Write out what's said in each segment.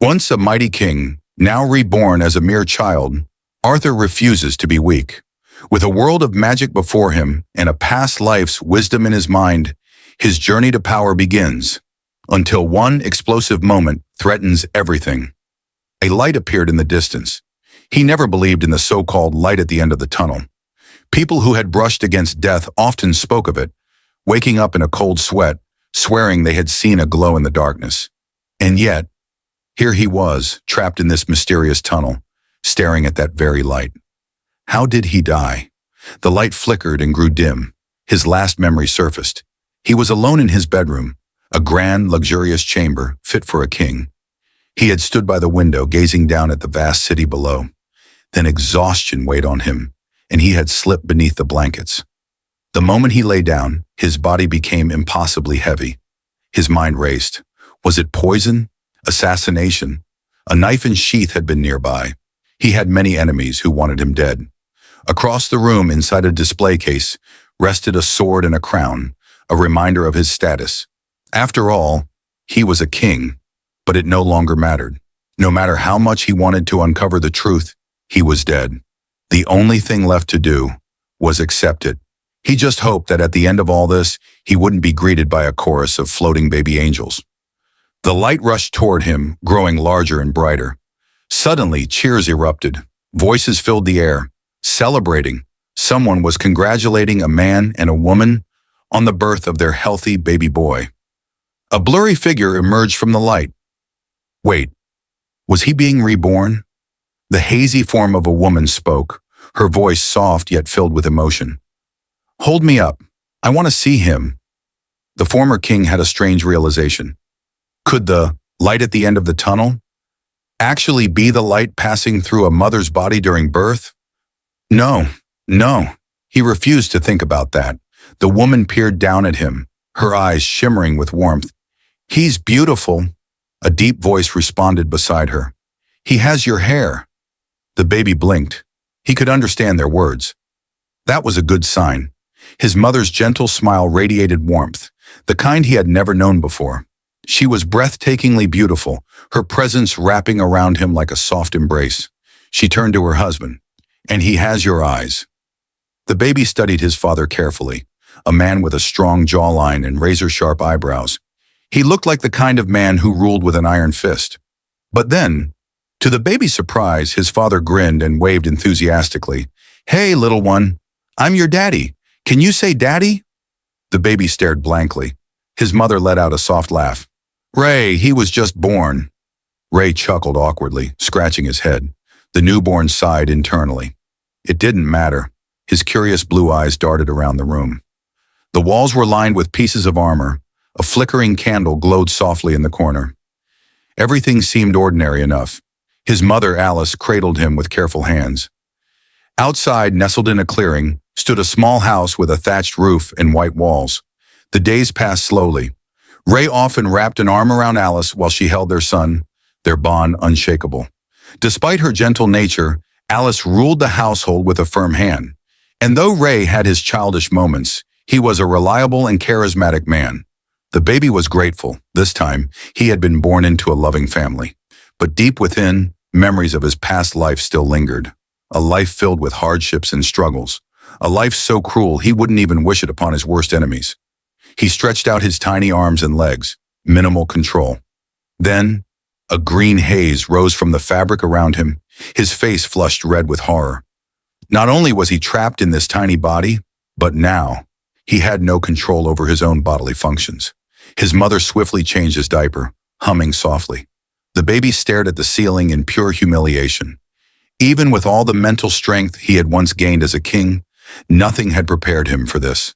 Once a mighty king, now reborn as a mere child, Arthur refuses to be weak. With a world of magic before him and a past life's wisdom in his mind, his journey to power begins, until one explosive moment threatens everything. A light appeared in the distance. He never believed in the so-called light at the end of the tunnel. People who had brushed against death often spoke of it, waking up in a cold sweat, swearing they had seen a glow in the darkness. And yet, here he was, trapped in this mysterious tunnel, staring at that very light. How did he die? The light flickered and grew dim. His last memory surfaced. He was alone in his bedroom, a grand, luxurious chamber fit for a king. He had stood by the window, gazing down at the vast city below. Then exhaustion weighed on him, and he had slipped beneath the blankets. The moment he lay down, his body became impossibly heavy. His mind raced. Was it poison? Assassination? A knife and sheath had been nearby. He had many enemies who wanted him dead. Across the room, inside a display case, rested a sword and a crown, a reminder of his status. After all, he was a king, but it no longer mattered. No matter how much he wanted to uncover the truth, he was dead. The only thing left to do was accept it. He just hoped that at the end of all this, he wouldn't be greeted by a chorus of floating baby angels. The light rushed toward him, growing larger and brighter. Suddenly, cheers erupted. Voices filled the air, celebrating. Someone was congratulating a man and a woman on the birth of their healthy baby boy. A blurry figure emerged from the light. Wait, was he being reborn? The hazy form of a woman spoke, her voice soft yet filled with emotion. Hold me up. I want to see him. The former king had a strange realization. Could the light at the end of the tunnel actually be the light passing through a mother's body during birth? No. He refused to think about that. The woman peered down at him, her eyes shimmering with warmth. He's beautiful, a deep voice responded beside her. He has your hair. The baby blinked. He could understand their words. That was a good sign. His mother's gentle smile radiated warmth, the kind he had never known before. She was breathtakingly beautiful, her presence wrapping around him like a soft embrace. She turned to her husband. And he has your eyes. The baby studied his father carefully, a man with a strong jawline and razor-sharp eyebrows. He looked like the kind of man who ruled with an iron fist. But then, to the baby's surprise, his father grinned and waved enthusiastically. Hey, little one, I'm your daddy. Can you say daddy? The baby stared blankly. His mother let out a soft laugh. Ray, he was just born. Ray chuckled awkwardly, scratching his head. The newborn sighed internally. It didn't matter. His curious blue eyes darted around the room. The walls were lined with pieces of armor. A flickering candle glowed softly in the corner. Everything seemed ordinary enough. His mother, Alice, cradled him with careful hands. Outside, nestled in a clearing, stood a small house with a thatched roof and white walls. The days passed slowly. Ray often wrapped an arm around Alice while she held their son, their bond unshakable. Despite her gentle nature, Alice ruled the household with a firm hand. And though Ray had his childish moments, he was a reliable and charismatic man. The baby was grateful. This time, he had been born into a loving family. But deep within, memories of his past life still lingered. A life filled with hardships and struggles. A life so cruel he wouldn't even wish it upon his worst enemies. He stretched out his tiny arms and legs, minimal control. Then, a green haze rose from the fabric around him, his face flushed red with horror. Not only was he trapped in this tiny body, but now, he had no control over his own bodily functions. His mother swiftly changed his diaper, humming softly. The baby stared at the ceiling in pure humiliation. Even with all the mental strength he had once gained as a king, nothing had prepared him for this.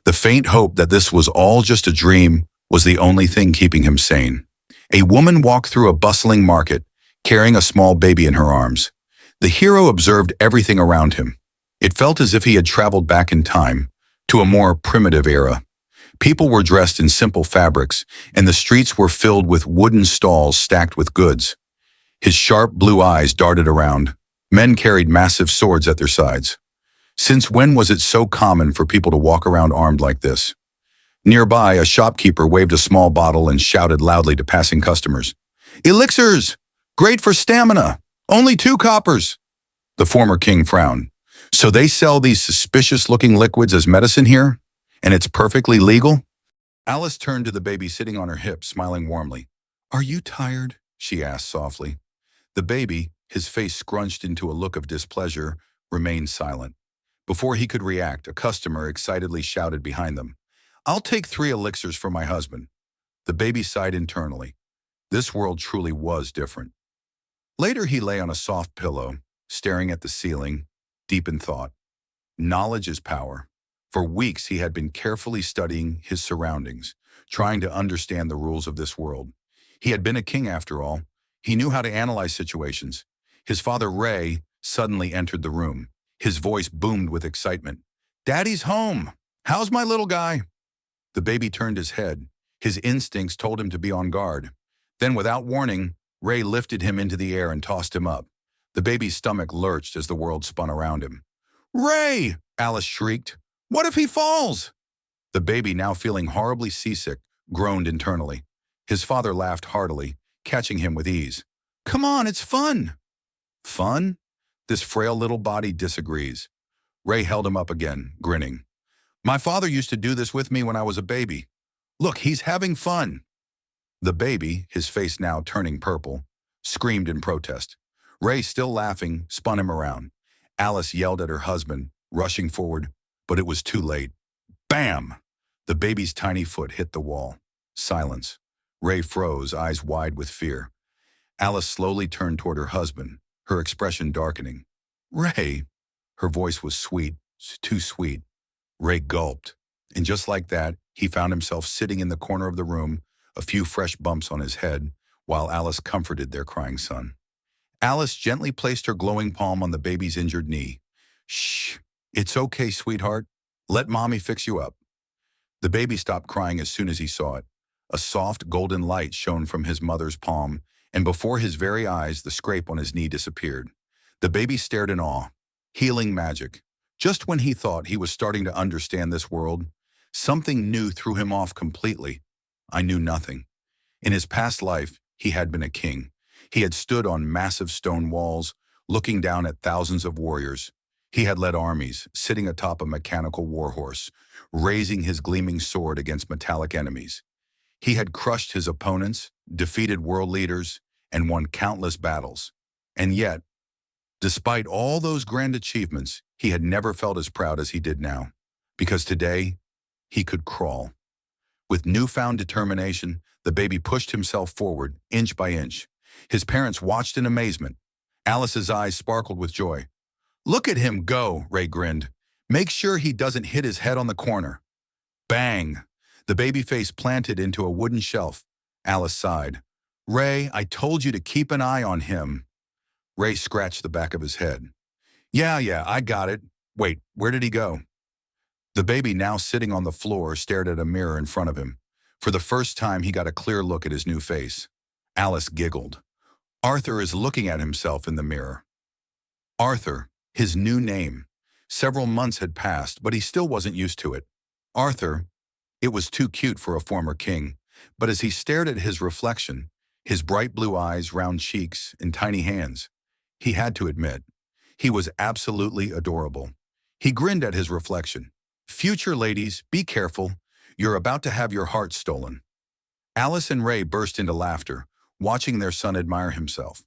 The faint hope that this was all just a dream was the only thing keeping him sane. A woman walked through a bustling market, carrying a small baby in her arms. The hero observed everything around him. It felt as if he had traveled back in time, to a more primitive era. People were dressed in simple fabrics, and the streets were filled with wooden stalls stacked with goods. His sharp blue eyes darted around. Men carried massive swords at their sides. Since when was it so common for people to walk around armed like this? Nearby, a shopkeeper waved a small bottle and shouted loudly to passing customers. Elixirs! Great for stamina. Only 2 coppers. The former king frowned. So they sell these suspicious-looking liquids as medicine here? And it's perfectly legal? Alice turned to the baby sitting on her hip, smiling warmly. Are you tired? She asked softly. The baby, his face scrunched into a look of displeasure, remained silent. Before he could react, a customer excitedly shouted behind them, I'll take 3 elixirs for my husband. The baby sighed internally. This world truly was different. Later he lay on a soft pillow, staring at the ceiling, deep in thought. Knowledge is power. For weeks he had been carefully studying his surroundings, trying to understand the rules of this world. He had been a king after all. He knew how to analyze situations. His father, Ray, suddenly entered the room. His voice boomed with excitement. Daddy's home! How's my little guy? The baby turned his head. His instincts told him to be on guard. Then, without warning, Ray lifted him into the air and tossed him up. The baby's stomach lurched as the world spun around him. Ray! Alice shrieked. What if he falls? The baby, now feeling horribly seasick, groaned internally. His father laughed heartily, catching him with ease. Come on, it's fun. Fun? This frail little body disagrees. Ray held him up again, grinning. My father used to do this with me when I was a baby. Look, he's having fun. The baby, his face now turning purple, screamed in protest. Ray, still laughing, spun him around. Alice yelled at her husband, rushing forward, but it was too late. Bam! The baby's tiny foot hit the wall. Silence. Ray froze, eyes wide with fear. Alice slowly turned toward her husband, her expression darkening. Ray! Her voice was sweet, too sweet. Ray gulped, and just like that, he found himself sitting in the corner of the room, a few fresh bumps on his head, while Alice comforted their crying son. Alice gently placed her glowing palm on the baby's injured knee. Shh, it's okay, sweetheart. Let mommy fix you up. The baby stopped crying as soon as he saw it. A soft golden light shone from his mother's palm, and before his very eyes, the scrape on his knee disappeared. The baby stared in awe. Healing magic. Just when he thought he was starting to understand this world, something new threw him off completely. I knew nothing. In his past life, he had been a king. He had stood on massive stone walls, looking down at thousands of warriors. He had led armies, sitting atop a mechanical warhorse, raising his gleaming sword against metallic enemies. He had crushed his opponents, defeated world leaders, and won countless battles. And yet, despite all those grand achievements, he had never felt as proud as he did now. Because today, he could crawl. With newfound determination, the baby pushed himself forward, inch by inch. His parents watched in amazement. Alice's eyes sparkled with joy. Look at him go, Ray grinned. Make sure he doesn't hit his head on the corner. Bang! The baby face planted into a wooden shelf. Alice sighed. Ray, I told you to keep an eye on him. Ray scratched the back of his head. Yeah, I got it. Wait, where did he go? The baby, now sitting on the floor, stared at a mirror in front of him. For the first time, he got a clear look at his new face. Alice giggled. Arthur is looking at himself in the mirror. Arthur, his new name. Several months had passed, but he still wasn't used to it. Arthur, it was too cute for a former king, but as he stared at his reflection, his bright blue eyes, round cheeks, and tiny hands, he had to admit, he was absolutely adorable. He grinned at his reflection. Future ladies, be careful. You're about to have your heart stolen. Alice and Ray burst into laughter, watching their son admire himself.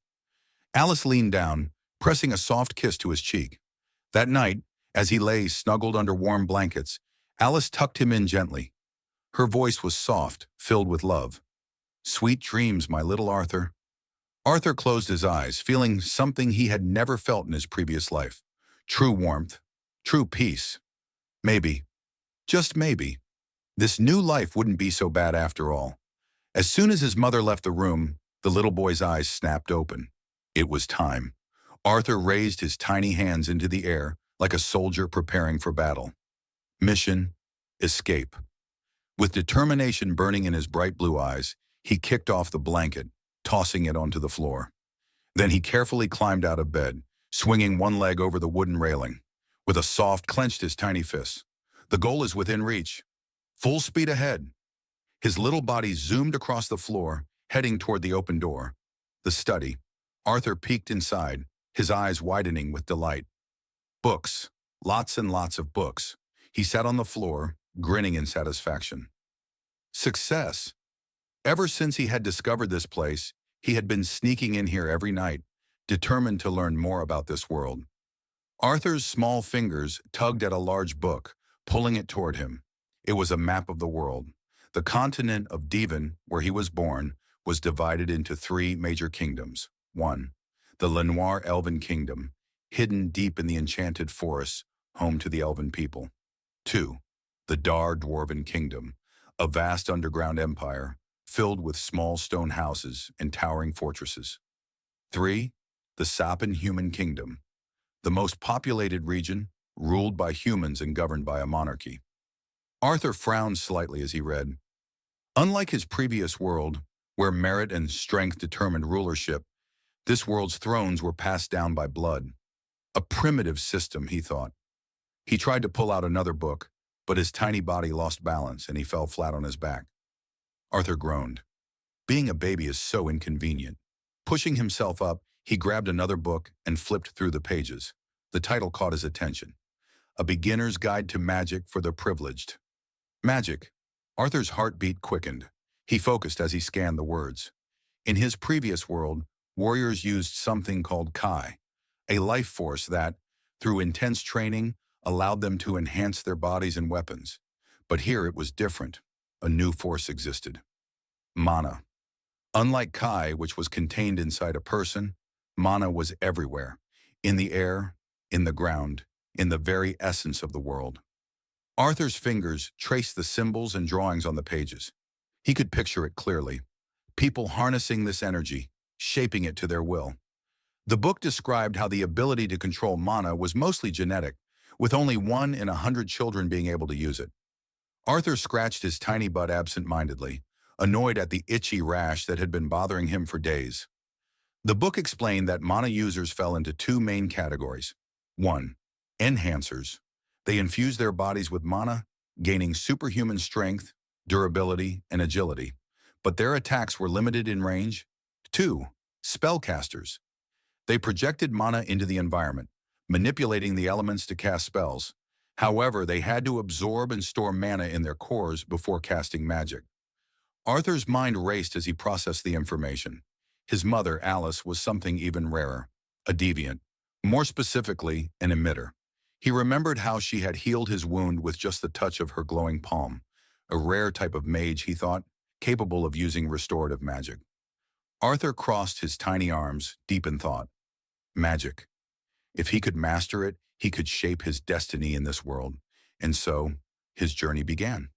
Alice leaned down, pressing a soft kiss to his cheek. That night, as he lay snuggled under warm blankets, Alice tucked him in gently. Her voice was soft, filled with love. Sweet dreams, my little Arthur. Arthur closed his eyes, feeling something he had never felt in his previous life. True warmth, true peace. Maybe, just maybe, this new life wouldn't be so bad after all. As soon as his mother left the room, the little boy's eyes snapped open. It was time. Arthur raised his tiny hands into the air like a soldier preparing for battle. Mission, escape. With determination burning in his bright blue eyes, he kicked off the blanket, tossing it onto the floor. Then he carefully climbed out of bed, swinging one leg over the wooden railing. With a soft, clenched his tiny fists. The goal is within reach. Full speed ahead. His little body zoomed across the floor, heading toward the open door. The study. Arthur peeked inside, his eyes widening with delight. Books. Lots and lots of books. He sat on the floor, grinning in satisfaction. Success. Ever since he had discovered this place, he had been sneaking in here every night, determined to learn more about this world. Arthur's small fingers tugged at a large book, pulling it toward him. It was a map of the world. The continent of Devon, where he was born, was divided into three major kingdoms. 1. The Lenoir Elven Kingdom, hidden deep in the enchanted forests, home to the elven people. 2. The Dar Dwarven Kingdom, a vast underground empire, filled with small stone houses and towering fortresses. 3. The Sappan Human Kingdom, the most populated region, ruled by humans and governed by a monarchy. Arthur frowned slightly as he read. Unlike his previous world, where merit and strength determined rulership, this world's thrones were passed down by blood. A primitive system, he thought. He tried to pull out another book, but his tiny body lost balance and he fell flat on his back. Arthur groaned. Being a baby is so inconvenient. Pushing himself up, he grabbed another book and flipped through the pages. The title caught his attention. A Beginner's Guide to Magic for the Privileged. Magic. Arthur's heartbeat quickened. He focused as he scanned the words. In his previous world, warriors used something called Kai, a life force that, through intense training, allowed them to enhance their bodies and weapons. But here it was different. A new force existed. Mana. Unlike Kai, which was contained inside a person, mana was everywhere, in the air, in the ground, in the very essence of the world. Arthur's fingers traced the symbols and drawings on the pages. He could picture it clearly. People harnessing this energy, shaping it to their will. The book described how the ability to control mana was mostly genetic, with only 1 in 100 children being able to use it. Arthur scratched his tiny butt absent-mindedly, annoyed at the itchy rash that had been bothering him for days. The book explained that mana users fell into 2 main categories. 1. Enhancers. They infused their bodies with mana, gaining superhuman strength, durability, and agility, but their attacks were limited in range. 2. Spellcasters. They projected mana into the environment, manipulating the elements to cast spells. However, they had to absorb and store mana in their cores before casting magic. Arthur's mind raced as he processed the information. His mother, Alice, was something even rarer, a deviant, more specifically, an emitter. He remembered how she had healed his wound with just the touch of her glowing palm, a rare type of mage, he thought, capable of using restorative magic. Arthur crossed his tiny arms, deep in thought. Magic. If he could master it, he could shape his destiny in this world. And so, his journey began.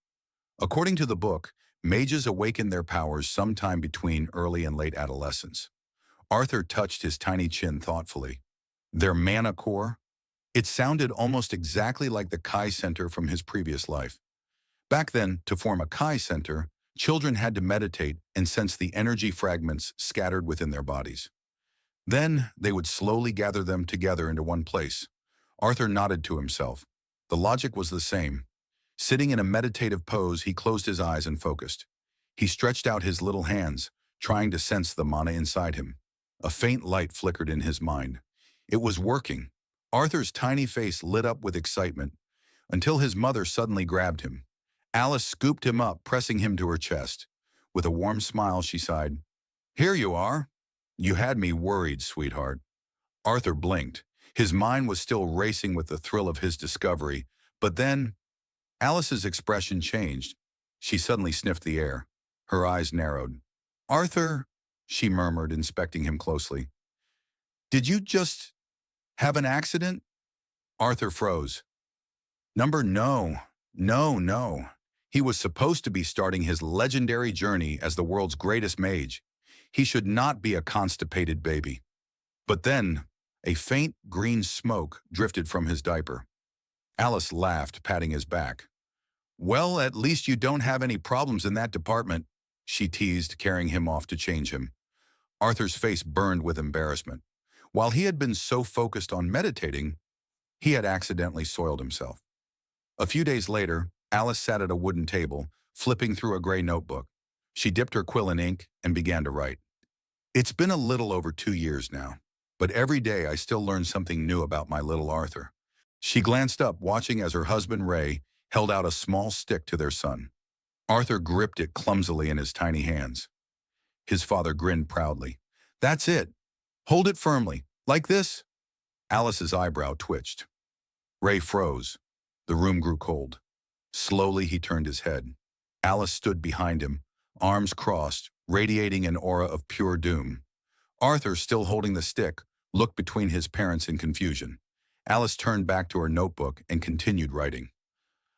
According to the book, mages awaken their powers sometime between early and late adolescence. Arthur touched his tiny chin thoughtfully. Their mana core? It sounded almost exactly like the Kai Center from his previous life. Back then, to form a Kai Center, children had to meditate and sense the energy fragments scattered within their bodies. Then, they would slowly gather them together into one place. Arthur nodded to himself. The logic was the same. Sitting in a meditative pose, he closed his eyes and focused. He stretched out his little hands, trying to sense the mana inside him. A faint light flickered in his mind. It was working. Arthur's tiny face lit up with excitement, until his mother suddenly grabbed him. Alice scooped him up, pressing him to her chest. With a warm smile, she sighed. "Here you are. You had me worried, sweetheart." Arthur blinked. His mind was still racing with the thrill of his discovery, but then Alice's expression changed. She suddenly sniffed the air. Her eyes narrowed. "Arthur," she murmured, inspecting him closely. "Did you just have an accident?" Arthur froze. No. He was supposed to be starting his legendary journey as the world's greatest mage. He should not be a constipated baby. But then, a faint green smoke drifted from his diaper. Alice laughed, patting his back. "Well, at least you don't have any problems in that department," she teased, carrying him off to change him. Arthur's face burned with embarrassment. While he had been so focused on meditating, he had accidentally soiled himself. A few days later, Alice sat at a wooden table, flipping through a gray notebook. She dipped her quill in ink and began to write. It's been a little over 2 years now, but every day I still learn something new about my little Arthur. She glanced up, watching as her husband Ray held out a small stick to their son. Arthur gripped it clumsily in his tiny hands. His father grinned proudly. That's it. Hold it firmly. Like this? Alice's eyebrow twitched. Ray froze. The room grew cold. Slowly he turned his head. Alice stood behind him, arms crossed, radiating an aura of pure doom. Arthur, still holding the stick, looked between his parents in confusion. Alice turned back to her notebook and continued writing.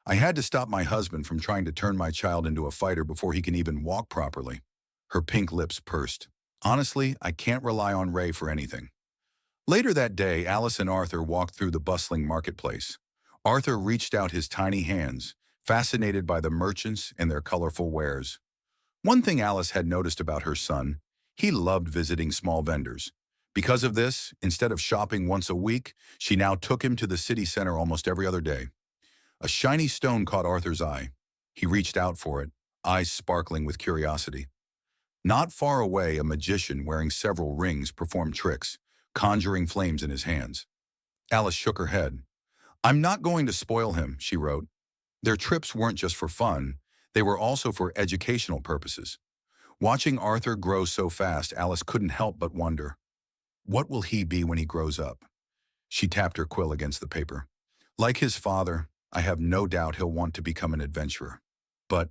I had to stop my husband from trying to turn my child into a fighter before he can even walk properly. Her pink lips pursed. Honestly, I can't rely on Ray for anything. Later that day, Alice and Arthur walked through the bustling marketplace. Arthur reached out his tiny hands, fascinated by the merchants and their colorful wares. One thing Alice had noticed about her son: he loved visiting small vendors. Because of this, instead of shopping once a week, she now took him to the city center almost every other day. A shiny stone caught Arthur's eye. He reached out for it, eyes sparkling with curiosity. Not far away, a magician wearing several rings performed tricks, conjuring flames in his hands. Alice shook her head. I'm not going to spoil him, she wrote. Their trips weren't just for fun, they were also for educational purposes. Watching Arthur grow so fast, Alice couldn't help but wonder, what will he be when he grows up? She tapped her quill against the paper. Like his father, I have no doubt he'll want to become an adventurer. But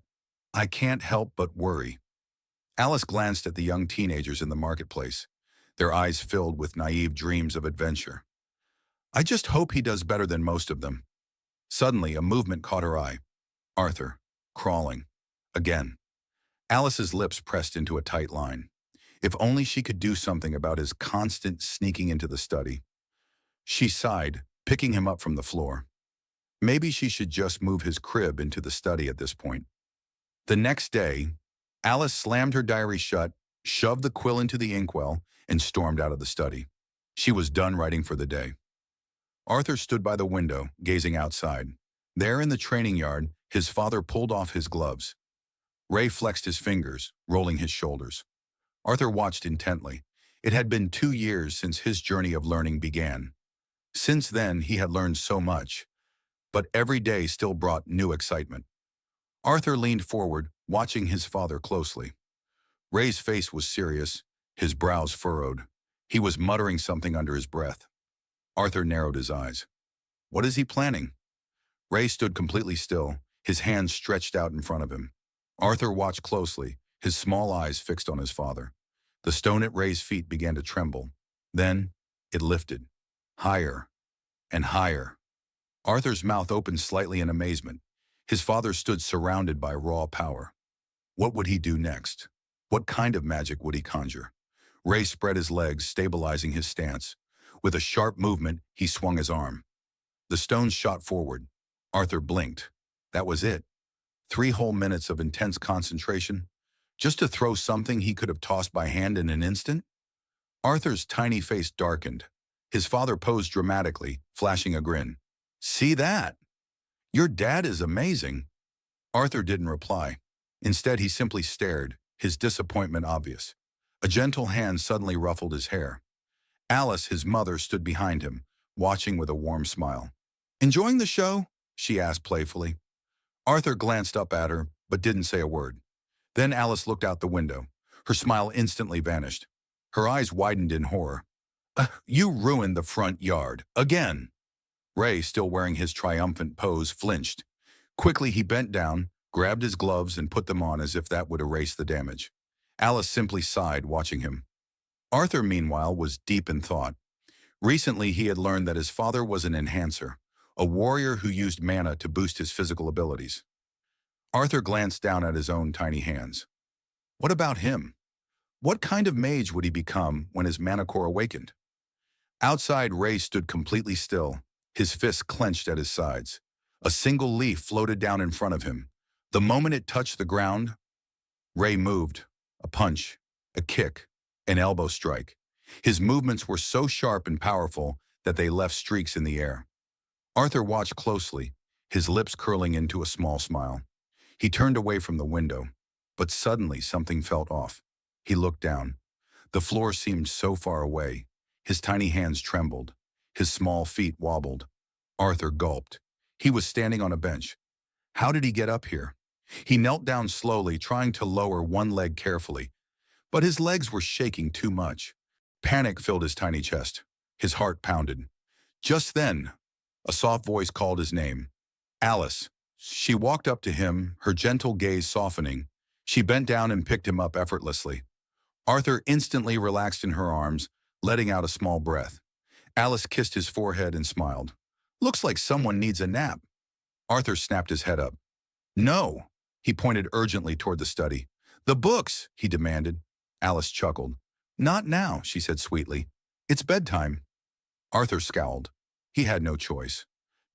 I can't help but worry. Alice glanced at the young teenagers in the marketplace, their eyes filled with naive dreams of adventure. I just hope he does better than most of them. Suddenly, a movement caught her eye. Arthur, crawling. Again. Alice's lips pressed into a tight line. If only she could do something about his constant sneaking into the study. She sighed, picking him up from the floor. Maybe she should just move his crib into the study at this point. The next day, Alice slammed her diary shut, shoved the quill into the inkwell, and stormed out of the study. She was done writing for the day. Arthur stood by the window, gazing outside. There in the training yard, his father pulled off his gloves. Ray flexed his fingers, rolling his shoulders. Arthur watched intently. It had been 2 years since his journey of learning began. Since then, he had learned so much, but every day still brought new excitement. Arthur leaned forward, watching his father closely. Ray's face was serious, his brows furrowed. He was muttering something under his breath. Arthur narrowed his eyes. What is he planning? Ray stood completely still, his hands stretched out in front of him. Arthur watched closely, his small eyes fixed on his father. The stone at Ray's feet began to tremble. Then it lifted, higher and higher. Arthur's mouth opened slightly in amazement. His father stood surrounded by raw power. What would he do next? What kind of magic would he conjure? Ray spread his legs, stabilizing his stance. With a sharp movement, he swung his arm. The stones shot forward. Arthur blinked. That was it. 3 whole minutes of intense concentration, just to throw something he could have tossed by hand in an instant? Arthur's tiny face darkened. His father posed dramatically, flashing a grin. See that? Your dad is amazing. Arthur didn't reply. Instead, he simply stared, his disappointment obvious. A gentle hand suddenly ruffled his hair. Alice, his mother, stood behind him, watching with a warm smile. Enjoying the show? She asked playfully. Arthur glanced up at her, but didn't say a word. Then Alice looked out the window. Her smile instantly vanished. Her eyes widened in horror. You ruined the front yard. Again. Ray, still wearing his triumphant pose, flinched. Quickly, he bent down, grabbed his gloves, and put them on as if that would erase the damage. Alice simply sighed, watching him. Arthur, meanwhile, was deep in thought. Recently, he had learned that his father was an enhancer, a warrior who used mana to boost his physical abilities. Arthur glanced down at his own tiny hands. What about him? What kind of mage would he become when his mana core awakened? Outside, Ray stood completely still, his fists clenched at his sides. A single leaf floated down in front of him. The moment it touched the ground, Ray moved. A punch, a kick, an elbow strike. His movements were so sharp and powerful that they left streaks in the air. Arthur watched closely, his lips curling into a small smile. He turned away from the window, but suddenly something felt off. He looked down. The floor seemed so far away. His tiny hands trembled. His small feet wobbled. Arthur gulped. He was standing on a bench. How did he get up here? He knelt down slowly, trying to lower one leg carefully, but his legs were shaking too much. Panic filled his tiny chest. His heart pounded. Just then, a soft voice called his name. Alice. She walked up to him, her gentle gaze softening. She bent down and picked him up effortlessly. Arthur instantly relaxed in her arms, letting out a small breath. Alice kissed his forehead and smiled. Looks like someone needs a nap. Arthur snapped his head up. No, he pointed urgently toward the study. The books, he demanded. Alice chuckled. Not now, she said sweetly. It's bedtime. Arthur scowled. He had no choice.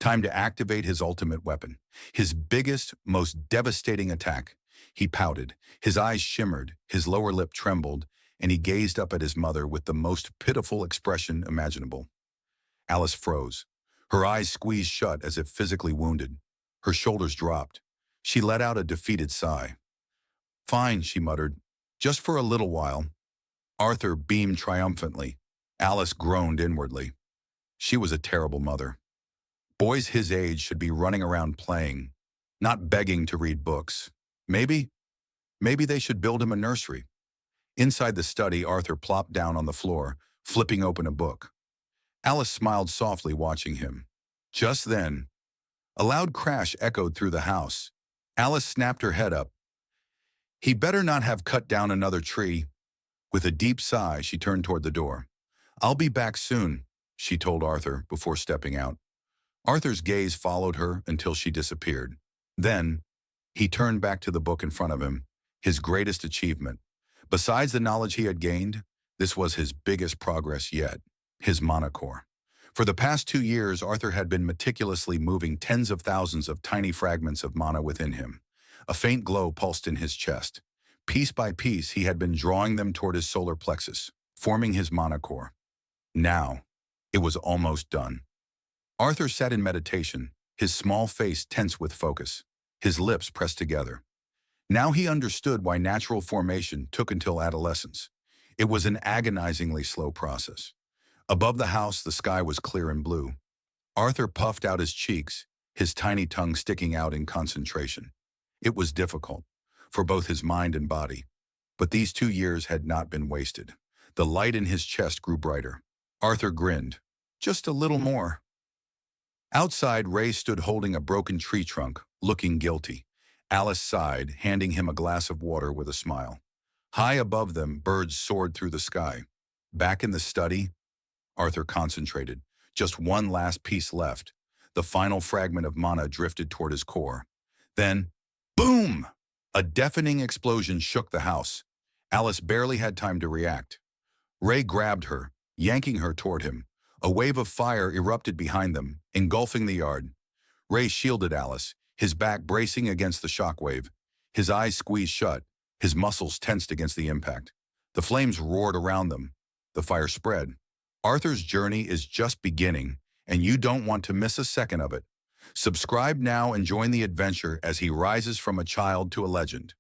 Time to activate his ultimate weapon, his biggest, most devastating attack. He pouted. His eyes shimmered, his lower lip trembled, and he gazed up at his mother with the most pitiful expression imaginable. Alice froze. Her eyes squeezed shut as if physically wounded. Her shoulders dropped. She let out a defeated sigh. Fine, she muttered. Just for a little while. Arthur beamed triumphantly. Alice groaned inwardly. She was a terrible mother. Boys his age should be running around playing, not begging to read books. Maybe they should build him a nursery. Inside the study, Arthur plopped down on the floor, flipping open a book. Alice smiled softly, watching him. Just then, a loud crash echoed through the house. Alice snapped her head up. He better not have cut down another tree. With a deep sigh, she turned toward the door. I'll be back soon, she told Arthur before stepping out. Arthur's gaze followed her until she disappeared. Then, he turned back to the book in front of him, his greatest achievement. Besides the knowledge he had gained, this was his biggest progress yet, his mana core. For the past 2 years, Arthur had been meticulously moving tens of thousands of tiny fragments of mana within him. A faint glow pulsed in his chest. Piece by piece, he had been drawing them toward his solar plexus, forming his mana core. Now, it was almost done. Arthur sat in meditation, his small face tense with focus, his lips pressed together. Now he understood why natural formation took until adolescence. It was an agonizingly slow process. Above the house, the sky was clear and blue. Arthur puffed out his cheeks, his tiny tongue sticking out in concentration. It was difficult, for both his mind and body. But these 2 years had not been wasted. The light in his chest grew brighter. Arthur grinned. Just a little more. Outside, Ray stood holding a broken tree trunk, looking guilty. Alice sighed, handing him a glass of water with a smile. High above them, birds soared through the sky. Back in the study, Arthur concentrated. Just one last piece left. The final fragment of mana drifted toward his core. Then, boom! A deafening explosion shook the house. Alice barely had time to react. Ray grabbed her, yanking her toward him. A wave of fire erupted behind them, engulfing the yard. Ray shielded Alice, his back bracing against the shockwave. His eyes squeezed shut, his muscles tensed against the impact. The flames roared around them. The fire spread. Arthur's journey is just beginning, and you don't want to miss a second of it. Subscribe now and join the adventure as he rises from a child to a legend.